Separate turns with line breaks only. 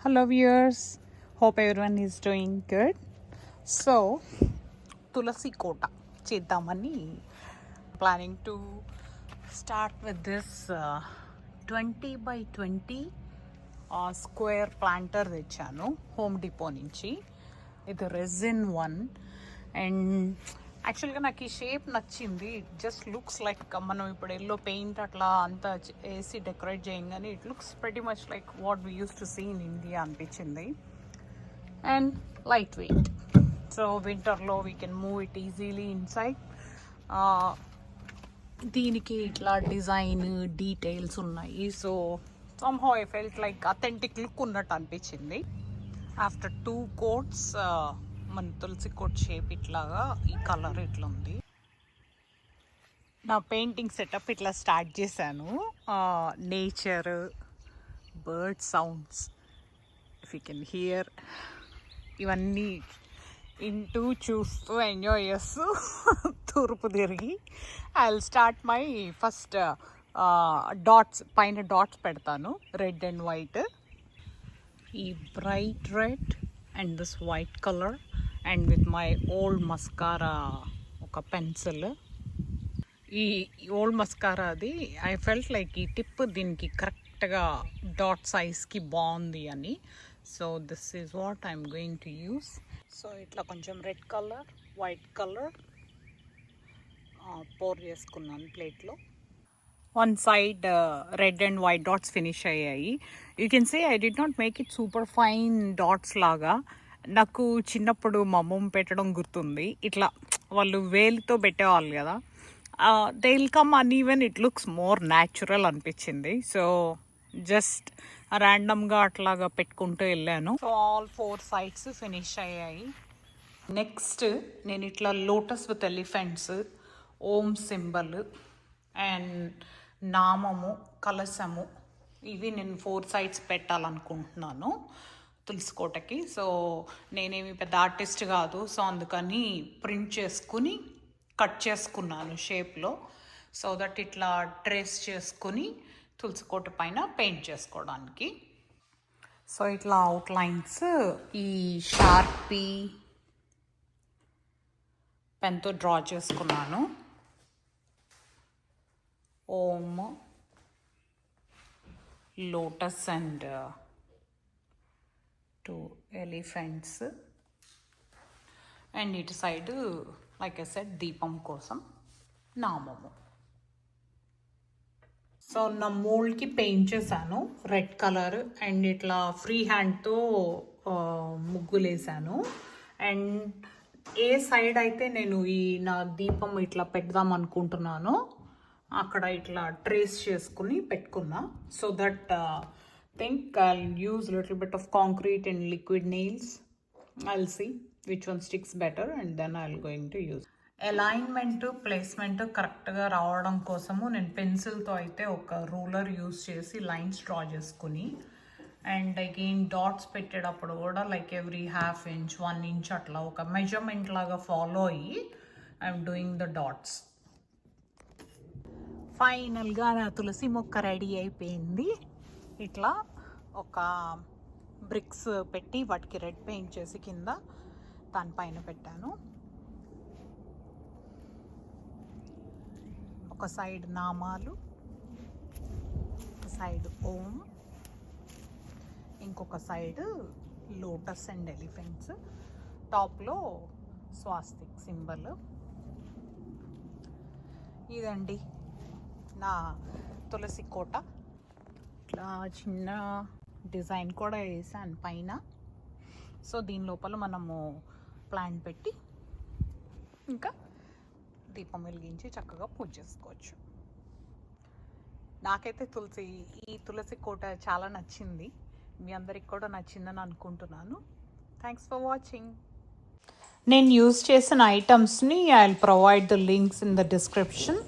Hello viewers, hope everyone is doing good. So Tulasi Kota చేద్దామని planning to start with this 20 by 20 square planter తెచ్చాను home depot నుంచి. ఇది resin one and యాక్చువల్గా నాకు ఈ shape నచ్చింది. ఇట్ జస్ట్ లుక్స్ లైక్ మనం ఇప్పుడు ఎల్లో పెయింట్ అట్లా అంతా వేసి డెకరేట్ చేయగానే it looks pretty much like what we use to see in India అనిపించింది. అండ్ లైట్ వెయిట్, సో వింటర్లో we can move it easily inside. దీనికి ఇట్లా డిజైన్ డీటెయిల్స్ ఉన్నాయి. So somehow I felt like authentic look ఉన్నట్టు అనిపించింది. After 2 quotes మన తులసి coat shape ఇట్లాగా ఈ కలర్ ఇట్లా ఉంది. నా పెయింటింగ్ సెటప్ ఇట్లా స్టార్ట్ చేశాను. Nature, bird sounds, if you can hear, ఇవన్నీ ఇంటూ చూస్తూ ఎంజాయ్ చేస్తూ తూర్పు తిరిగి I will start my first dots. పైన డాట్స్ పెడతాను, రెడ్ అండ్ వైట్. ఈ bright red and this white colour and with my old mascara ఒక పెన్సిల్. ఈ ఓల్డ్ మస్కారా అది ఐ ఫెల్ట్ లైక్ ఈ టిప్ దీనికి కరెక్ట్గా డాట్ సైజ్కి బాగుంది అని. So this is what I'm going to use. So ఇట్లా కొంచెం red colour, white colour pour చేసుకున్నాను ప్లేట్లో. One side red and white dots finish అయ్యాయి. You can say I did not make it super fine dots లాగా. నాకు చిన్నప్పుడు మా అమ్మమ్మ పెట్టడం గుర్తుంది. ఇట్లా వాళ్ళు వేలుతో పెట్టేవాళ్ళు కదా, they will come uneven, it looks more natural అనిపించింది. సో జస్ట్ ర్యాండమ్గా అట్లాగా పెట్టుకుంటూ వెళ్ళాను. సో ఆల్ 4 సైడ్స్ ఫినిష్ అయ్యాయి. నెక్స్ట్ నేను ఇట్లా lotus with elephants, Om symbol and నామము, కలశము, ఇవి నేను 4 సైడ్స్ పెట్టాలనుకుంటున్నాను తులసి కోటకి. సో నేనేమి పెద్ద ఆర్టిస్ట్ కాదు, సో అందుకని ప్రింట్ చేసుకుని కట్ చేసుకున్నాను షేప్లో, సో దట్ ఇట్లా ట్రేస్ చేసుకుని తులసి కోట పైన పెయింట్ చేసుకోవడానికి. సో ఇట్లా అవుట్లైన్స్ ఈ షార్పీ పెన్తో డ్రా చేసుకున్నాను. ఓం, లోటస్ అండ్ 2 ఎలిఫెంట్స్ అండ్ ఇటు సైడ్ లైక్ ఐ సెడ్ దీపం కోసం నామము. సో నా మోల్డ్కి పెయింట్ చేశాను రెడ్ కలర్ అండ్ ఇట్లా ఫ్రీ హ్యాండ్తో ముగ్గులేసాను. అండ్ ఏ సైడ్ అయితే నేను ఈ నా దీపం ఇట్లా పెడదాం అనుకుంటున్నానో అక్కడ ఇట్లా ట్రేస్ చేసుకుని పెట్టుకున్నా. So that think I'll use little bit of concrete and liquid nails. I'll see which one sticks better and then I'll going to use. Alignment, placement కరెక్ట్గా రావడం కోసము నేను పెన్సిల్తో అయితే ఒక రూలర్ యూజ్ చేసి లైన్స్ డ్రా చేసుకుని, అండ్ అగైన్ డాట్స్ పెట్టేటప్పుడు కూడా లైక్ ఎవ్రీ ½ ఇంచ్ 1 ఇంచ్ అట్లా ఒక మెజర్మెంట్ లాగా ఫాలో అయ్యి ఐఎమ్ డూయింగ్ ద డాట్స్. ఫైనల్గా నా తులసి మొక్క రెడీ అయిపోయింది. ఇట్లా ఒక బ్రిక్స్ పెట్టి వాటికి రెడ్ పెయింట్ చేసి కింద దానిపైన పెట్టాను. ఒక సైడ్ నామాలు, ఒక సైడ్ ఓం, ఇంకొక సైడ్ లోటస్ అండ్ ఎలిఫెంట్స్, టాప్లో స్వాస్తిక్ సింబల్. ఇదండి నా తులసి కోట. ఇట్లా చిన్న డిజైన్ కూడా వేసాను పైన. సో దీని లోపల మనము ప్లాంట్ పెట్టి ఇంకా దీపం వెలిగించి చక్కగా పూజ చేసుకోవచ్చు. నాకైతే ఈ తులసి కోట చాలా నచ్చింది. మీ అందరికి కూడా నచ్చిందని అనుకుంటున్నాను. Thanks for watching. నేను యూజ్ చేసిన ఐటమ్స్ని I will provide the links in the description.